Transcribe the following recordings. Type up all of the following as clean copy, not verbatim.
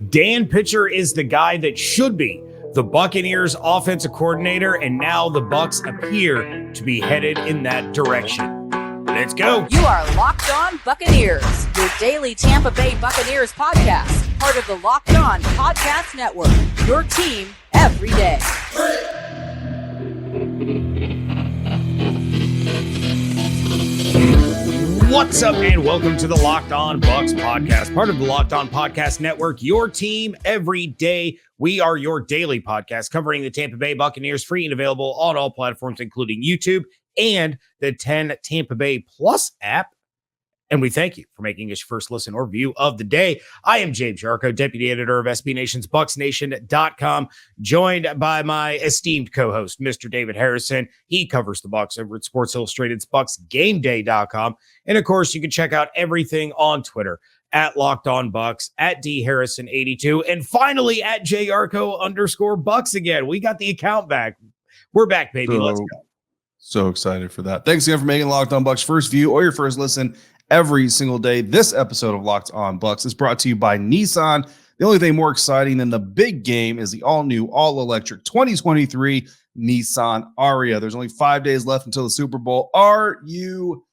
Dan Pitcher is the guy that should be the Buccaneers offensive coordinator, and now the Bucs appear to be headed in that direction. Let's go. You are Locked On Buccaneers, your daily Tampa Bay Buccaneers podcast, part of the Locked On Podcast Network, your team every day. What's up, and welcome to the Locked On Bucs podcast, part of the Locked On Podcast Network, your team every day. We are your daily podcast covering the Tampa Bay Buccaneers, free and available on all platforms, including YouTube and the 10 Tampa Bay Plus app. And we thank you for making us your first listen or view of the day. I am James Yarcho, deputy editor of SB Nation's BucsNation.com, joined by my esteemed co-host, Mr. David Harrison. He covers the Bucs over at Sports Illustrated's BucsGameDay.com. And of course, you can check out everything on Twitter at Locked On Bucs, at DHarrison82, and finally at JYarcho_Bucs again. We got the account back. We're back, baby. Let's go. So excited for that. Thanks again for making Locked On Bucs first view or your first listen every single day. This episode of Locked On Bucs is brought to you by Nissan. The only thing more exciting than the big game is the all-new, all-electric 2023 Nissan Aria. There's only 5 days left until the Super Bowl. Are you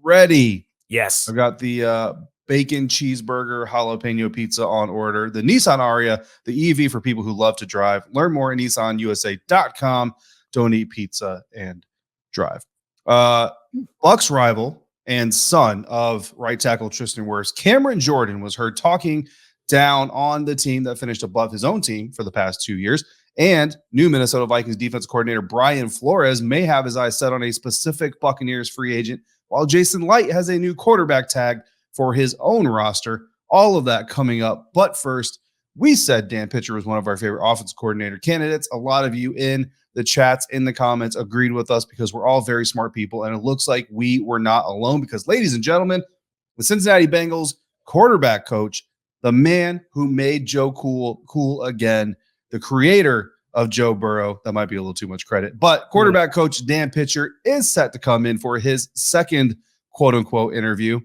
ready? Yes. I got the bacon cheeseburger jalapeno pizza on order. The Nissan Aria, the EV for people who love to drive. Learn more at nissanusa.com. Don't eat pizza and drive. Bucs rival and son of right tackle Tristan Wirfs, Cameron Jordan, was heard talking down on the team that finished above his own team for the past 2 years. And new Minnesota Vikings defense coordinator Brian Flores may have his eyes set on a specific Buccaneers free agent, while Jason Light has a new quarterback tag for his own roster. All of that coming up. But first, we said Dan Pitcher was one of our favorite offensive coordinator candidates. A lot of you in the chats, in the comments, agreed with us because we're all very smart people, and it looks like we were not alone because, ladies and gentlemen, the Cincinnati Bengals quarterback coach, the man who made Joe cool again, the creator of Joe Burrow, that might be a little too much credit, but quarterback coach Dan Pitcher is set to come in for his second quote-unquote interview.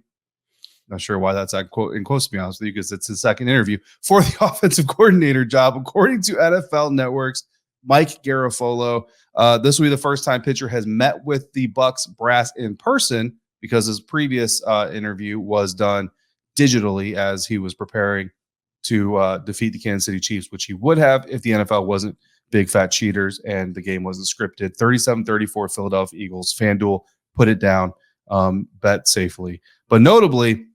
Not sure why that's in quotes, to be honest with you, because it's his second interview for the offensive coordinator job, according to NFL Network's Mike Garoppolo. This will be the first time Pitcher has met with the Bucs brass in person, because his previous interview was done digitally as he was preparing to defeat the Kansas City Chiefs, which he would have if the NFL wasn't big fat cheaters and the game wasn't scripted. 37-34 Philadelphia Eagles. FanDuel put it down, bet safely. But notably,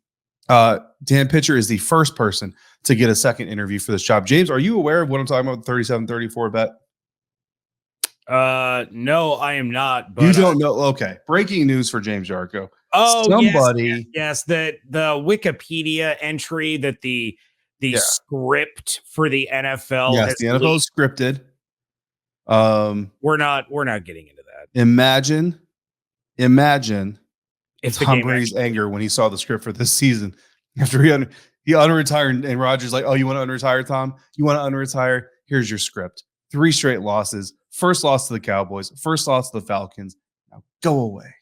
Dan Pitcher is the first person to get a second interview for this job. James, are you aware of what I'm talking about, the 37-34 bet? No, I am not. But you don't know? Okay. Breaking news for James Yarcho. Oh, somebody. Yes, that the Wikipedia entry that the script for the NFL. Yes, the NFL is scripted. We're not getting into that. Imagine It's Tom Brady's anger when he saw the script for this season after he unretired, and Rodgers like, oh, you want to unretire, Tom? You want to unretire? Here's your script. 3 straight losses. First loss to the Cowboys. First loss to the Falcons. Now go away.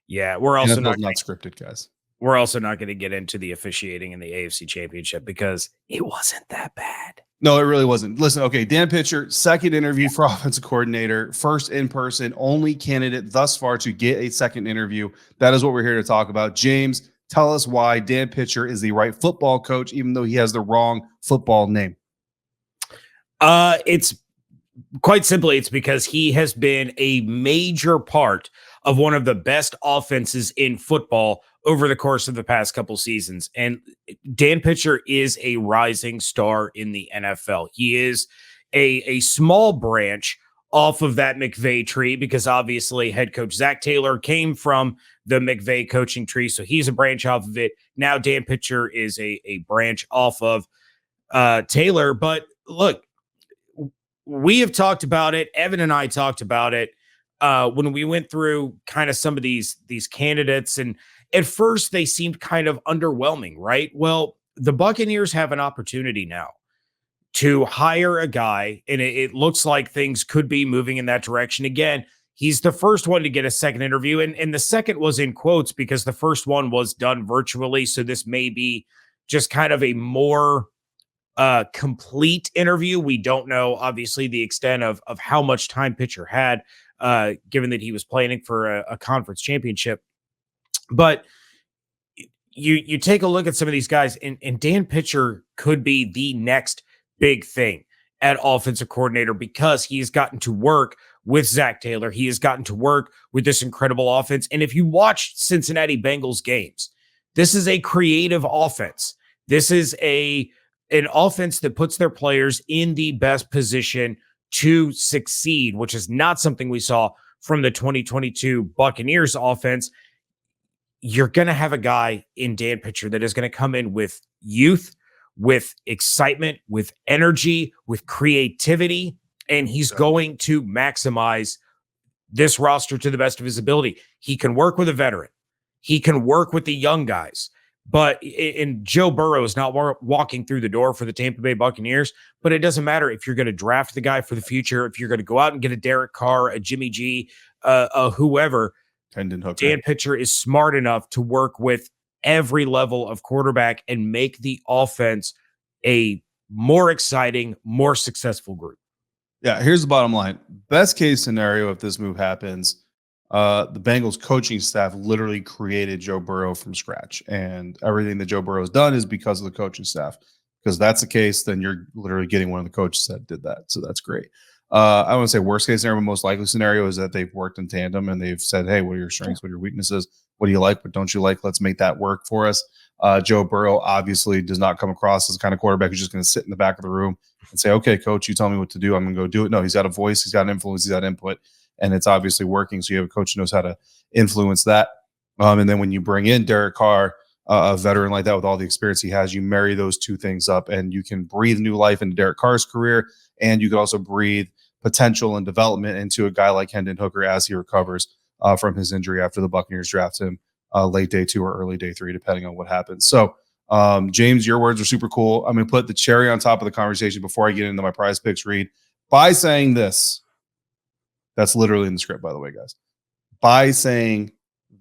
Yeah, we're also not scripted, guys. We're also not going to get into the officiating in the AFC Championship because it wasn't that bad. No, it really wasn't. Listen, okay, Dan Pitcher, second interview for offensive coordinator, first in person, only candidate thus far to get a second interview. That is what we're here to talk about. James, tell us why Dan Pitcher is the right football coach, even though he has the wrong football name. It's quite simply, it's because he has been a major part of one of the best offenses in football over the course of the past couple seasons. And Dan Pitcher is a rising star in the NFL. He is a small branch off of that McVay tree, because obviously head coach Zach Taylor came from the McVay coaching tree. So he's a branch off of it. Now Dan Pitcher is a branch off of Taylor. But look, we have talked about it. Evan and I talked about it when we went through kind of some of these candidates, and at first they seemed kind of underwhelming, right? Well, the Buccaneers have an opportunity now to hire a guy, and it looks like things could be moving in that direction. Again, he's the first one to get a second interview, and the second was in quotes because the first one was done virtually, so this may be just kind of a more complete interview. We don't know, obviously, the extent of how much time pitcher had, given that he was playing for a conference championship. But you take a look at some of these guys, and Dan Pitcher could be the next big thing at offensive coordinator because he's gotten to work with Zach Taylor. He has gotten to work with this incredible offense. And if you watch Cincinnati Bengals games, this is a creative offense. This is an offense that puts their players in the best position to succeed, which is not something we saw from the 2022 Buccaneers offense. You're going to have a guy in Dan Pitcher that is going to come in with youth, with excitement, with energy, with creativity, and he's going to maximize this roster to the best of his ability. He can work with a veteran. He can work with the young guys. But Joe Burrow is not walking through the door for the Tampa Bay Buccaneers, but it doesn't matter if you're going to draft the guy for the future, if you're going to go out and get a Derek Carr, a Jimmy G, whoever. Dan Pitcher is smart enough to work with every level of quarterback and make the offense a more exciting, more successful group. Yeah, here's the bottom line. Best case scenario, if this move happens, the Bengals coaching staff literally created Joe Burrow from scratch. And everything that Joe Burrow has done is because of the coaching staff. Because that's the case, then you're literally getting one of the coaches that did that. So that's great. I want to say worst case scenario, most likely scenario is that they've worked in tandem and they've said, hey, what are your strengths? What are your weaknesses? What do you like? What don't you like? Let's make that work for us. Joe Burrow obviously does not come across as the kind of quarterback who's just going to sit in the back of the room and say, okay, coach, you tell me what to do. I'm going to go do it. No, he's got a voice. He's got an influence. He's got input. And it's obviously working. So you have a coach who knows how to influence that. And then when you bring in Derek Carr, a veteran like that with all the experience he has, you marry those two things up and you can breathe new life into Derek Carr's career. And you can also breathe potential and development into a guy like Hendon Hooker as he recovers from his injury after the Buccaneers draft him late day 2 or early day 3, depending on what happens. So, James, your words are super cool. I'm going to put the cherry on top of the conversation before I get into my prize picks read by saying this. That's literally in the script, by the way, guys. By saying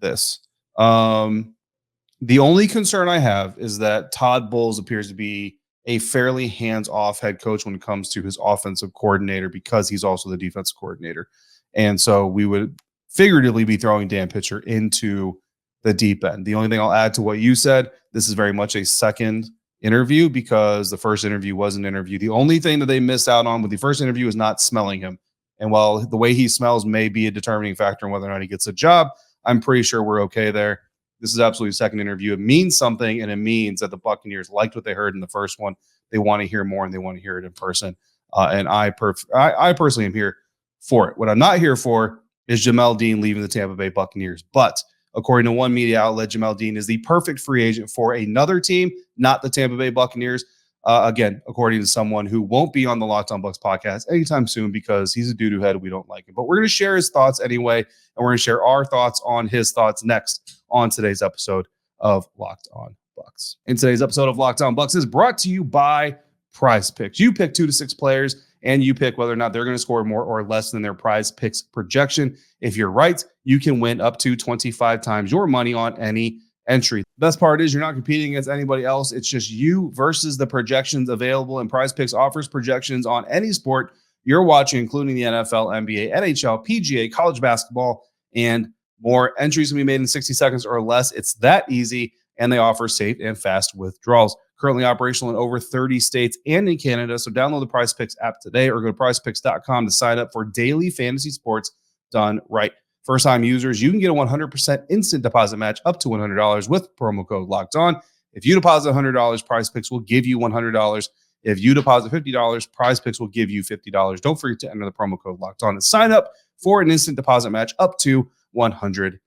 this. The only concern I have is that Todd Bowles appears to be a fairly hands-off head coach when it comes to his offensive coordinator because he's also the defensive coordinator. And so we would figuratively be throwing Dan Pitcher into the deep end. The only thing I'll add to what you said, this is very much a second interview because the first interview was an interview. The only thing that they missed out on with the first interview is not smelling him. And while the way he smells may be a determining factor in whether or not he gets a job, I'm pretty sure we're okay there. This is absolutely a second interview. It means something, and it means that the Buccaneers liked what they heard in the first one. They want to hear more, and they want to hear it in person. And I personally am here for it. What I'm not here for is Jamel Dean leaving the Tampa Bay Buccaneers. But according to one media outlet, Jamel Dean is the perfect free agent for another team, not the Tampa Bay Buccaneers. Again, according to someone who won't be on the Locked On Bucs podcast anytime soon because he's a doo-doo head. We don't like him. But we're going to share his thoughts anyway, and we're going to share our thoughts on his thoughts next on today's episode of Locked On Bucs. And today's episode of Locked On Bucs is brought to you by Prize Picks. You pick 2 to 6 players, and you pick whether or not they're going to score more or less than their Prize Picks projection. If you're right, you can win up to 25 times your money on any entry. The best part is you're not competing against anybody else. It's just you versus the projections available, and Prize Picks offers projections on any sport you're watching, including the NFL, NBA, NHL, PGA, college basketball, and more. Entries can be made in 60 seconds or less. It's that easy, and they offer safe and fast withdrawals. Currently operational in over 30 states and in Canada, so download the Prize Picks app today or go to prizepicks.com to sign up for daily fantasy sports done right. First-time users, you can get a 100% instant deposit match up to $100 with promo code Locked On. If you deposit $100, Prize Picks will give you $100. If you deposit $50, Prize Picks will give you $50. Don't forget to enter the promo code Locked On and sign up for an instant deposit match up to $100.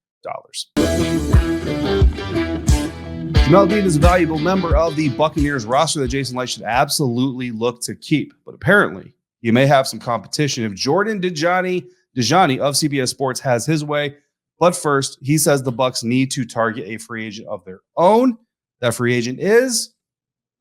Jamel Dean is a valuable member of the Buccaneers roster that Jason Light should absolutely look to keep. But apparently, you may have some competition if Jordan Dajani of CBS Sports has his way. But first, he says the Bucs need to target a free agent of their own. That free agent is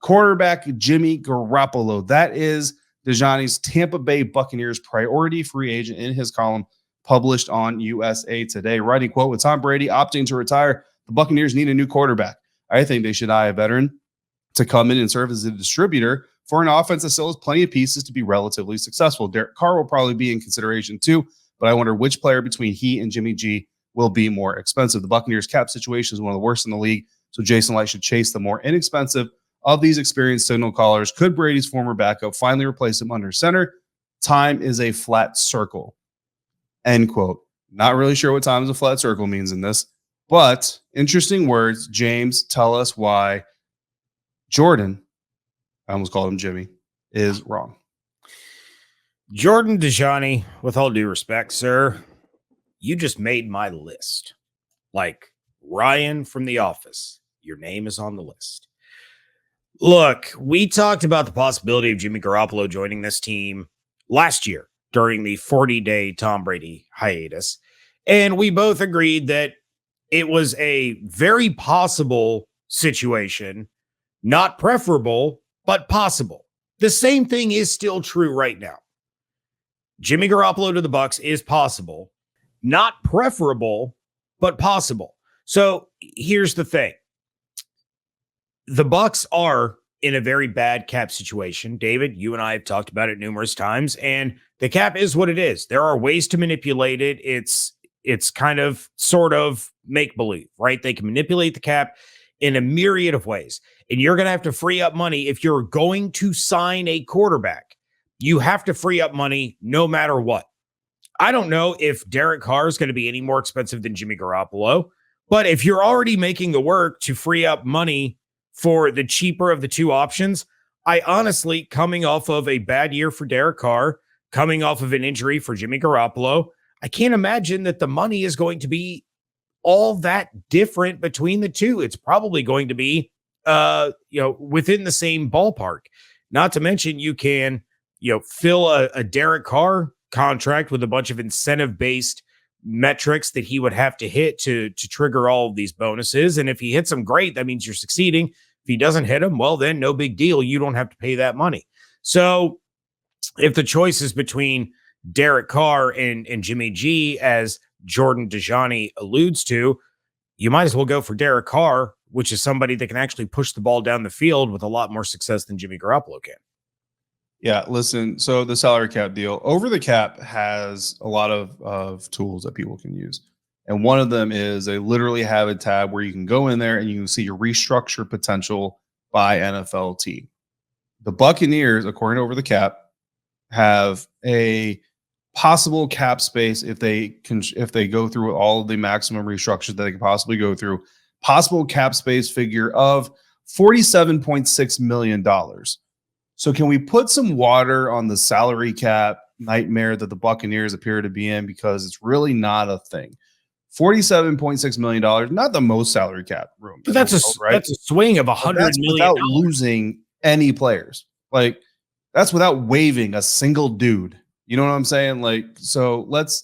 quarterback Jimmy Garoppolo. That is Dajani's Tampa Bay Buccaneers priority free agent in his column published on USA Today. Writing, quote, with Tom Brady opting to retire, the Buccaneers need a new quarterback. I think they should eye a veteran to come in and serve as a distributor for an offense that still has plenty of pieces to be relatively successful. Derek Carr will probably be in consideration too, but I wonder which player between he and Jimmy G will be more expensive. The Buccaneers cap situation is one of the worst in the league, so Jason Light should chase the more inexpensive of these experienced signal callers. Could Brady's former backup finally replace him under center? Time is a flat circle. End quote. Not really sure what time is a flat circle means in this, but interesting words. James, tell us why Jordan, I almost called him Jimmy, is wrong. Jordan Dajani, with all due respect, sir, you just made my list. Like Ryan from The Office, your name is on the list. Look, we talked about the possibility of Jimmy Garoppolo joining this team last year during the 40-day Tom Brady hiatus, and we both agreed that it was a very possible situation, not preferable, but possible. The same thing is still true right now. Jimmy Garoppolo to the Bucs is possible, not preferable, but possible. So here's the thing. The Bucs are in a very bad cap situation. David, you and I have talked about it numerous times, and the cap is what it is. There are ways to manipulate it. It's kind of sort of make-believe, right? They can manipulate the cap in a myriad of ways, and you're going to have to free up money if you're going to sign a quarterback. You have to free up money no matter what. I don't know if Derek Carr is going to be any more expensive than Jimmy Garoppolo, but if you're already making the work to free up money for the cheaper of the two options, I honestly, coming off of a bad year for Derek Carr, coming off of an injury for Jimmy Garoppolo, I can't imagine that the money is going to be all that different between the two. It's probably going to be, within the same ballpark. Not to mention you can, fill a Derek Carr contract with a bunch of incentive-based metrics that he would have to hit to trigger all of these bonuses. And if he hits them, great. That means you're succeeding. If he doesn't hit them, well, then no big deal. You don't have to pay that money. So if the choice is between Derek Carr and Jimmy G, as Jordan Dajani alludes to, you might as well go for Derek Carr, which is somebody that can actually push the ball down the field with a lot more success than Jimmy Garoppolo can. Yeah, listen, so the salary cap deal, Over the Cap has a lot of tools that people can use. And one of them is they literally have a tab where you can go in there and you can see your restructure potential by NFL team. The Buccaneers, according to Over the Cap, have a possible cap space if they go through all of the maximum restructures that they could possibly go through, possible cap space figure of $47.6 million. So can we put some water on the salary cap nightmare that the Buccaneers appear to be in, because it's really not a thing. $47.6 million, not the most salary cap room. But that's a swing of $100 million without losing any players. Like, that's without waiving a single dude. You know what I'm saying? Like, so let's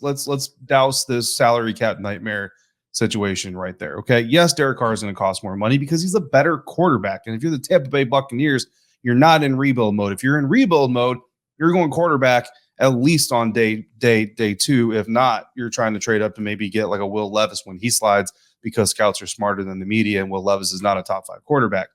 douse this salary cap nightmare situation right there. Okay. Yes, Derek Carr is going to cost more money because he's a better quarterback. And if you're the Tampa Bay Buccaneers, you're not in rebuild mode. If you're in rebuild mode, you're going quarterback at least on day two. If not, you're trying to trade up to maybe get like a Will Levis when he slides, because scouts are smarter than the media, and Will Levis is not a top 5 quarterback.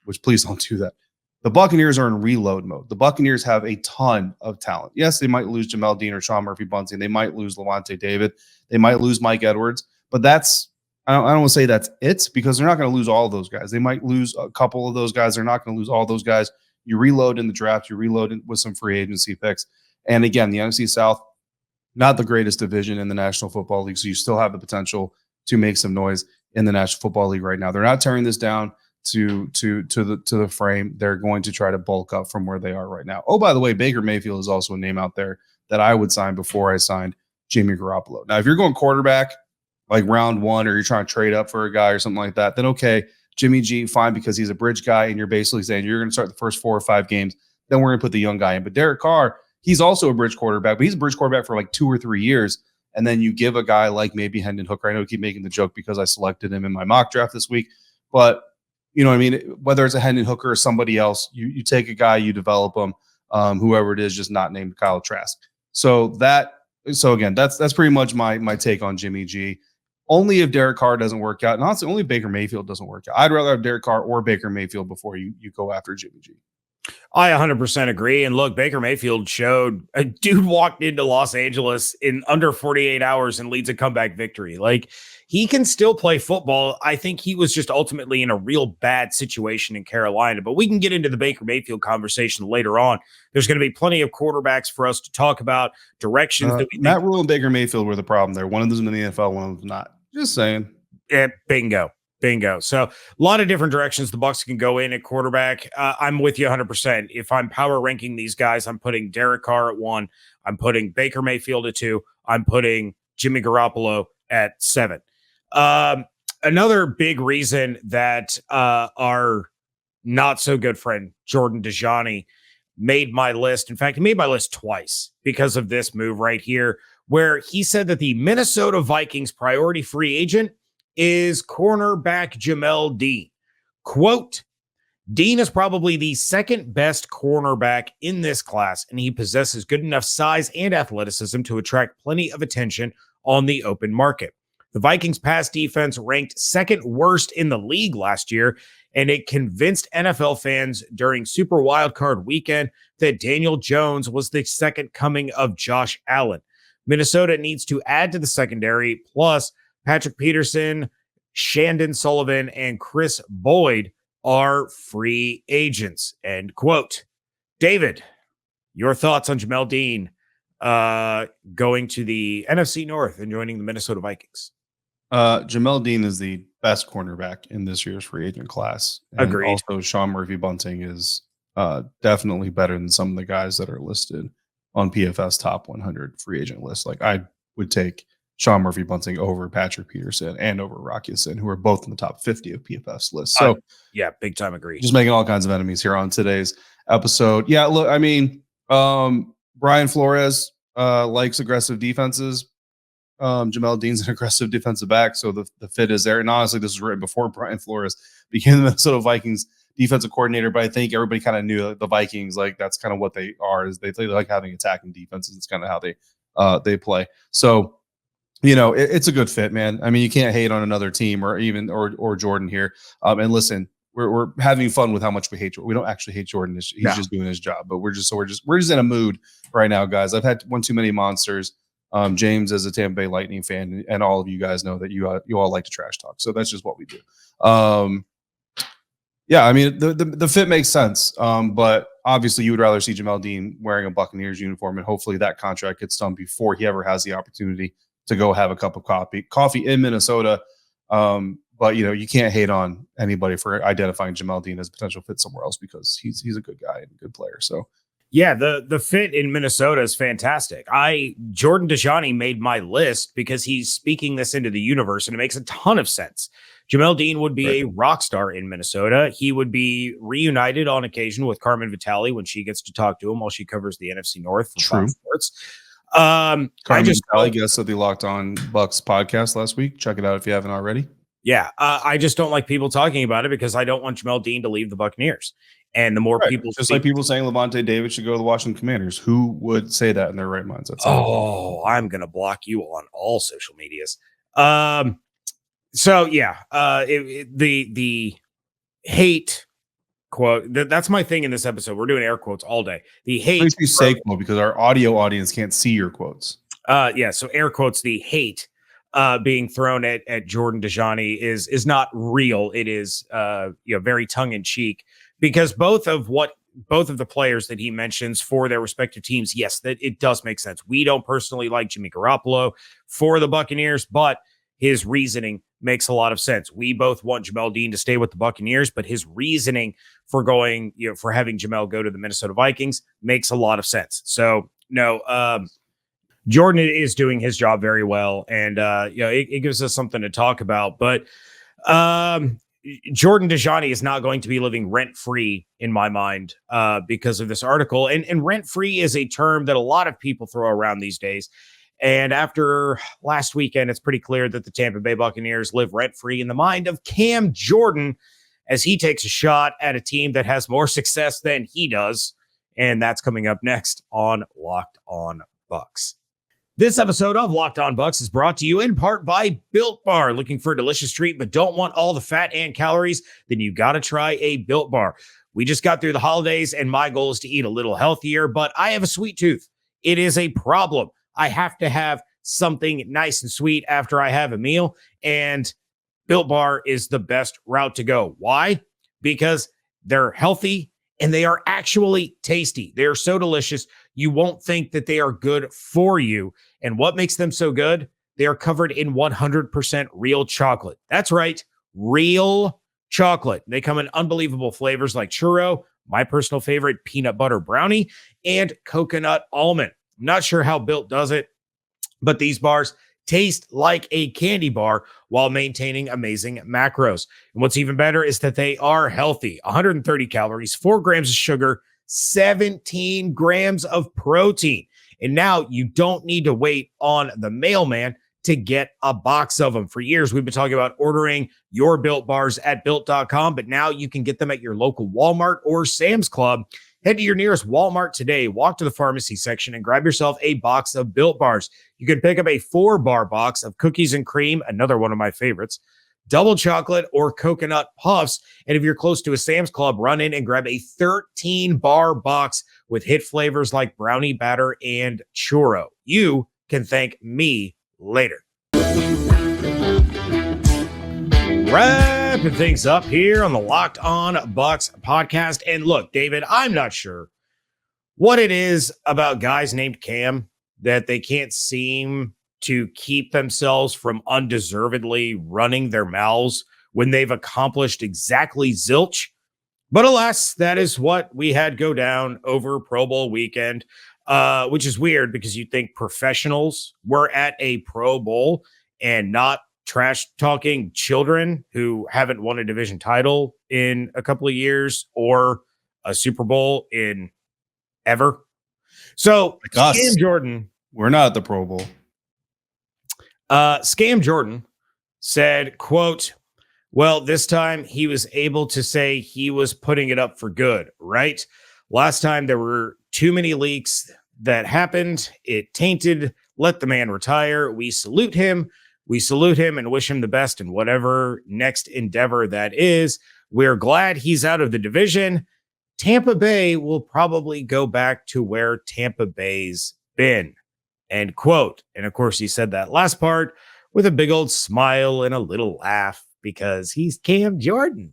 Which please don't do that. The Buccaneers are in reload mode. The Buccaneers have a ton of talent. Yes, they might lose Jamel Dean or Sean Murphy-Bunting. They might lose Levante David. They might lose Mike Edwards. But that's, I don't want to say that's it, because they're not going to lose all of those guys. They might lose a couple of those guys. They're not going to lose all those guys. You reload in the draft. You reload with some free agency picks. And again, the NFC South, not the greatest division in the National Football League. So you still have the potential to make some noise in the National Football League right now. They're not tearing this down to the frame. They're going to try to bulk up from where they are right now. Oh, by the way, Baker Mayfield is also a name out there that I would sign before I signed Jimmy Garoppolo. Now, if you're going quarterback like round 1, or you're trying to trade up for a guy or something like that, then okay, Jimmy G, fine, because he's a bridge guy, and you're basically saying you're going to start the first 4 or 5 games, then we're going to put the young guy in. But Derek Carr, he's also a bridge quarterback, but he's a bridge quarterback for like 2 or 3 years. And then you give a guy like maybe Hendon Hooker. I know I keep making the joke because I selected him in my mock draft this week, but you know what I mean? Whether it's a Hendon Hooker or somebody else, you take a guy, you develop him, whoever it is, just not named Kyle Trask. So again, that's pretty much my take on Jimmy G. only if Derek Carr doesn't work out. And honestly, only if Baker Mayfield doesn't work out. I'd rather have Derek Carr or Baker Mayfield before you go after Jimmy G. I 100% agree. And look, Baker Mayfield showed a dude walked into Los Angeles in under 48 hours and leads a comeback victory. Like, he can still play football. I think he was just ultimately in a real bad situation in Carolina, but we can get into the Baker Mayfield conversation later on. There's going to be plenty of quarterbacks for us to talk about, directions that we Matt Rule and Baker Mayfield were the problem there. One of them's in the NFL, one of them's not. Just saying. Yeah, bingo. So a lot of different directions the Bucs can go in at quarterback. I'm with you 100%. If I'm power ranking these guys, I'm putting Derek Carr at 1. I'm putting Baker Mayfield at 2. I'm putting Jimmy Garoppolo at 7. Another big reason that our not so good friend Jordan Dajani made my list. In fact, he made my list twice because of this move right here, where he said that the Minnesota Vikings priority free agent is cornerback Jamel Dean. Quote, Dean is probably the second best cornerback in this class, and he possesses good enough size and athleticism to attract plenty of attention on the open market. The Vikings pass defense ranked second worst in the league last year, and it convinced NFL fans during Super Wildcard weekend that Daniel Jones was the second coming of Josh Allen. Minnesota needs to add to the secondary, plus Patrick Peterson, Shandon Sullivan, and Chris Boyd are free agents. End quote. David, your thoughts on Jamel Dean going to the NFC North and joining the Minnesota Vikings? Jamel Dean is the best cornerback in this year's free agent class. And Agreed. Also, Sean Murphy-Bunting is definitely better than some of the guys that are listed on PFS top 100 free agent list. Like, I would take Sean Murphy-Bunting over Patrick Peterson and over Rock Ya-Sin, who are both in the top 50 of PFS lists. So, yeah, big time agree. Just making all kinds of enemies here on today's episode. Yeah, look, I mean, Brian Flores likes aggressive defenses. Jamel Dean's an aggressive defensive back, so the fit is there. And honestly, this was written before Brian Flores became the Minnesota Vikings defensive coordinator, but I think everybody kind of knew the Vikings, like, that's kind of what they are, is they like having attacking defenses. It's kind of how they play. So, it's a good fit, man. I mean, you can't hate on another team or Jordan here. And listen, we're having fun with how much we hate Jordan. We don't actually hate Jordan. He's just doing his job, but we're just in a mood right now, guys. I've had one too many monsters. James is a Tampa Bay Lightning fan, and all of you guys know that you all like to trash talk. So that's just what we do. Yeah, I mean, the fit makes sense. But obviously you would rather see Jamel Dean wearing a Buccaneers uniform, and hopefully that contract gets done before he ever has the opportunity to go have a cup of coffee in Minnesota. But you can't hate on anybody for identifying Jamel Dean as a potential fit somewhere else, because he's a good guy and a good player. So yeah, the fit in Minnesota is fantastic. Jordan Dajani made my list because he's speaking this into the universe, and it makes a ton of sense. Jamel Dean would be a rock star in Minnesota. He would be reunited on occasion with Carmen Vitale when she gets to talk to him while she covers the NFC North for Fox Sports. Carmen Vitale, guest of the Locked On Bucs podcast last week. Check it out if you haven't already. Yeah, I just don't like people talking about it because I don't want Jamel Dean to leave the Buccaneers. And the more people, just like people saying Levante David should go to the Washington Commanders. Who would say that in their right minds? I'm going to block you on all social medias. So yeah, the hate quote, that's my thing in this episode. We're doing air quotes all day. The hate. Please you say quote, because our audio audience can't see your quotes. Yeah. So air quotes, the hate being thrown at Jordan Dajani is not real. It is very tongue in cheek, because both of the players that he mentions for their respective teams, yes, that it does make sense. We don't personally like Jimmy Garoppolo for the Buccaneers, but his reasoning makes a lot of sense. We both want Jamel Dean to stay with the Buccaneers, but his reasoning for going, for having Jamel go to the Minnesota Vikings makes a lot of sense. So no, Jordan is doing his job very well, and it gives us something to talk about. But Jordan Dajani is not going to be living rent-free in my mind because of this article. And rent-free is a term that a lot of people throw around these days. And after last weekend, it's pretty clear that the Tampa Bay Buccaneers live rent-free in the mind of Cam Jordan as he takes a shot at a team that has more success than he does. And that's coming up next on Locked On Bucs. This episode of Locked On Bucs is brought to you in part by Built Bar. Looking for a delicious treat but don't want all the fat and calories? Then you got to try a Built Bar. We just got through the holidays and my goal is to eat a little healthier, but I have a sweet tooth. It is a problem. I have to have something nice and sweet after I have a meal, and Built Bar is the best route to go. Why? Because they're healthy and they are actually tasty. They are so delicious, you won't think that they are good for you. And what makes them so good? They are covered in 100% real chocolate. That's right, real chocolate. They come in unbelievable flavors like churro, my personal favorite, peanut butter brownie, and coconut almond. I'm not sure how Built does it, but these bars taste like a candy bar while maintaining amazing macros. And what's even better is that they are healthy. 130 calories, 4 grams of sugar, 17 grams of protein. And now you don't need to wait on the mailman to get a box of them. For years, we've been talking about ordering your Built bars at Built.com, but now you can get them at your local Walmart or Sam's Club. Head to your nearest Walmart today, walk to the pharmacy section, and grab yourself a box of Built bars. You can pick up a 4-bar box of cookies and cream, another one of my favorites, double chocolate, or coconut puffs. And if you're close to a Sam's Club, run in and grab a 13-bar box with hit flavors like brownie batter and churro. You can thank me later. Wrapping things up here on the Locked On Bucs podcast. And look, David, I'm not sure what it is about guys named Cam that they can't seem to keep themselves from undeservedly running their mouths when they've accomplished exactly zilch. But alas, that is what we had go down over Pro Bowl weekend, which is weird because you'd think professionals were at a Pro Bowl and not trash talking children who haven't won a division title in a couple of years or a Super Bowl in ever. So Like us. Scam Jordan, We're not at the Pro Bowl. Scam Jordan said, quote, well, this time he was able to say he was putting it up for good, right? Last time there were too many leaks that happened. It tainted, let the man retire. We salute him. We salute him and wish him the best in whatever next endeavor that is. We're glad he's out of the division. Tampa Bay will probably go back to where Tampa Bay's been. End quote. And of course, he said that last part with a big old smile and a little laugh because he's Cam Jordan.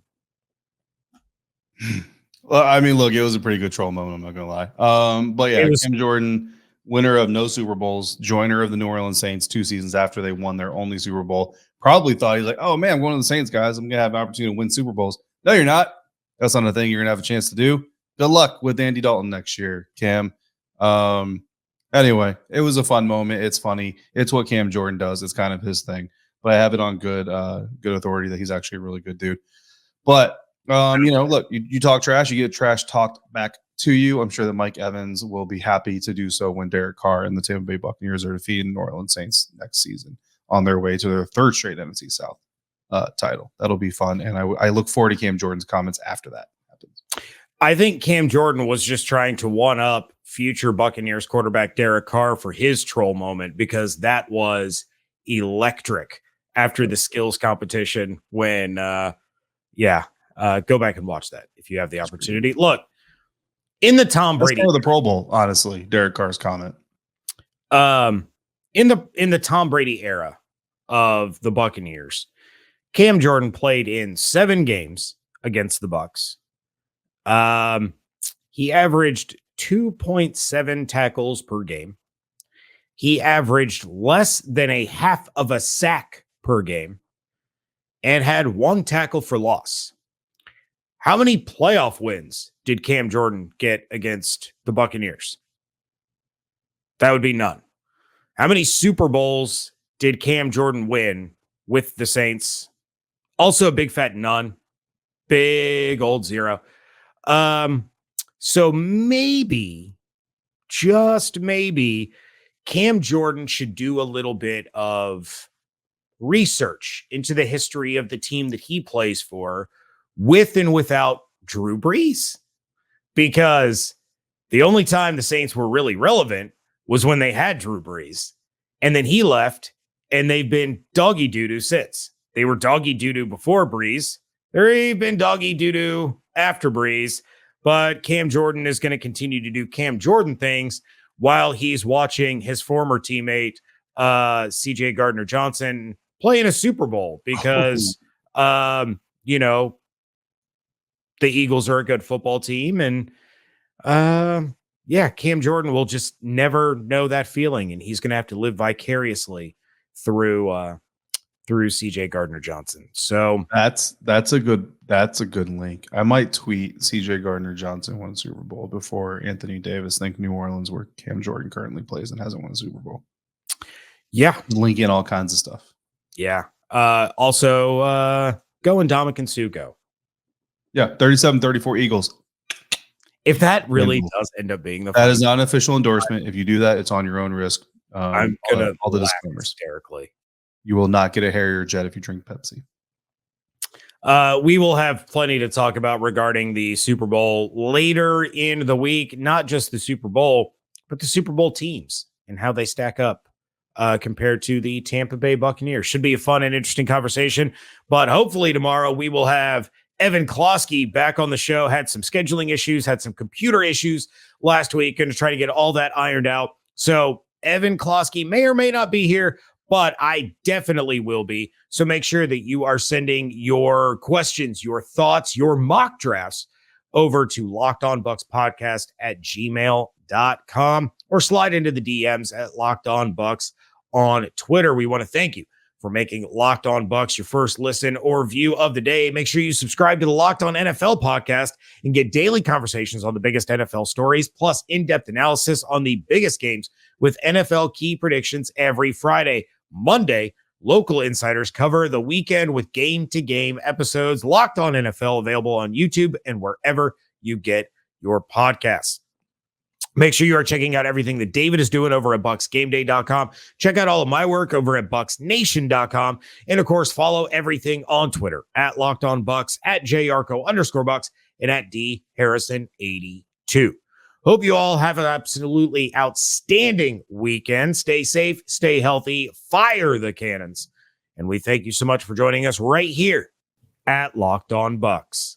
Well, I mean, look, it was a pretty good troll moment. I'm not going to lie. But yeah, Cam Jordan, winner of no Super Bowls, joiner of the New Orleans Saints 2 seasons after they won their only Super Bowl, probably thought he's like, oh man, one of the Saints guys, I'm going to have an opportunity to win Super Bowls. No, you're not. That's not a thing you're going to have a chance to do. Good luck with Andy Dalton next year, Cam. Anyway, it was a fun moment. It's funny. It's what Cam Jordan does. It's kind of his thing. But I have it on good authority that he's actually a really good dude. But look, you talk trash, you get trash talked back to you. I'm sure that Mike Evans will be happy to do so when Derek Carr and the Tampa Bay Buccaneers are defeating the New Orleans Saints next season on their way to their 3rd straight NFC South title. That'll be fun. And I look forward to Cam Jordan's comments after that happens. I think Cam Jordan was just trying to one up future Buccaneers quarterback Derek Carr for his troll moment because that was electric after the skills competition when, go back and watch that if you have the opportunity. Look, in the Tom Brady, the Pro Bowl, honestly, Derek Carr's comment. In the Tom Brady era of the Buccaneers, Cam Jordan played in 7 games against the Bucs. He averaged 2.7 tackles per game. He averaged less than a half of a sack per game and had 1 tackle for loss. How many playoff wins did Cam Jordan get against the Buccaneers? That would be none. How many Super Bowls did Cam Jordan win with the Saints? Also a big fat none. Big old 0. So maybe, just maybe, Cam Jordan should do a little bit of research into the history of the team that he plays for with and without Drew Brees. Because the only time the Saints were really relevant was when they had Drew Brees. And then he left, and they've been doggy doo-doo since. They were doggy doo-doo before Breeze. They've been doggy doo-doo after Breeze. But Cam Jordan is going to continue to do Cam Jordan things while he's watching his former teammate, CJ Gardner-Johnson, play in a Super Bowl because, the Eagles are a good football team. And, Cam Jordan will just never know that feeling, and he's going to have to live vicariously through CJ Gardner-Johnson. So that's a good link. I might tweet CJ Gardner-Johnson won Super Bowl before Anthony Davis. Think New Orleans, where Cam Jordan currently plays and hasn't won a Super Bowl. Yeah, link in all kinds of stuff. Yeah. Also, go and Ndamukong Suh go. Yeah, 37-34 Eagles. If that really does end up being that is not an official endorsement. If you do that, it's on your own risk. I'm gonna all the disclaimers hysterically. You will not get a Harrier jet if you drink Pepsi. We will have plenty to talk about regarding the Super Bowl later in the week. Not just the Super Bowl, but the Super Bowl teams and how they stack up compared to the Tampa Bay Buccaneers. Should be a fun and interesting conversation. But hopefully tomorrow we will have Evan Klosky back on the show. Had some scheduling issues, had some computer issues last week. Going to try to get all that ironed out. So Evan Klosky may or may not be here, but I definitely will be. So make sure that you are sending your questions, your thoughts, your mock drafts over to lockedonbuckspodcast@gmail.com or slide into the DMs at Locked On Bucs on Twitter. We want to thank you for making Locked On Bucs your first listen or view of the day. Make sure you subscribe to the Locked On NFL podcast and get daily conversations on the biggest NFL stories, plus in-depth analysis on the biggest games with NFL key predictions every Friday. Monday, local insiders cover the weekend with game-to-game episodes. Locked On NFL available on YouTube and wherever you get your podcasts. Make sure you are checking out everything that David is doing over at BucsGameDay.com. Check out all of my work over at BucsNation.com. And of course, follow everything on Twitter at LockedOnBucs, at JYarcho_Bucs, and at DHarrison82. Hope you all have an absolutely outstanding weekend. Stay safe, stay healthy, fire the cannons. And we thank you so much for joining us right here at Locked On Bucs.